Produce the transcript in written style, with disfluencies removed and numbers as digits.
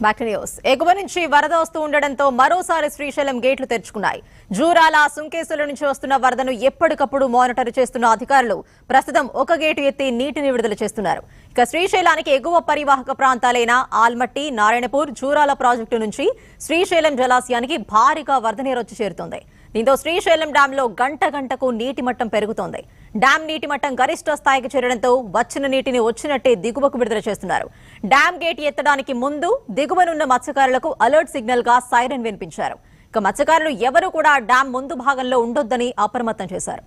Back news ఎగువ నుంచి వరద వస్తూ ఉండడంతో మరోసారి శ్రీశైలం గేట్లు తెరుచుకున్నాయి. జూరాల సుంకేసుల నుంచి వస్తున్న వరదను ఎప్పటికప్పుడు మానిటర్ చేస్తున్న అధికారులు ప్రస్తుతం ఒక గేటు ఎత్తి నీటిని విడుదల చేస్తున్నారు. ఇక శ్రీశైలానికి ఎగువ పరివాహక ప్రాంతాలైన ఆల్మట్టి, నారాయణపూర్, జూరాల ప్రాజెక్టు నుంచి శ్రీశైలం జలాశయానికి భారీగా వరద నీరు వచ్చి చేరుతోంది. దీంతో శ్రీశైలం డ్యాంలో గంట గంటకు నీటి మట్టం పెరుగుతోంది. డ్యాం నీటి మట్టం గరిష్ట స్థాయికి చేరడంతో వచ్చిన నీటిని వచ్చినట్టే దిగువకు విడుదల చేస్తున్నారు. డ్యాం గేట్ ఎత్తడానికి ముందు దిగువనున్న మత్స్యకారులకు అలర్ట్ సిగ్నల్ గా సైరన్ వినిపించారు. ఇక మత్స్యకారులు ఎవరూ కూడా డ్యాం ముందు భాగంలో ఉండొద్దని అప్రమత్తం చేశారు.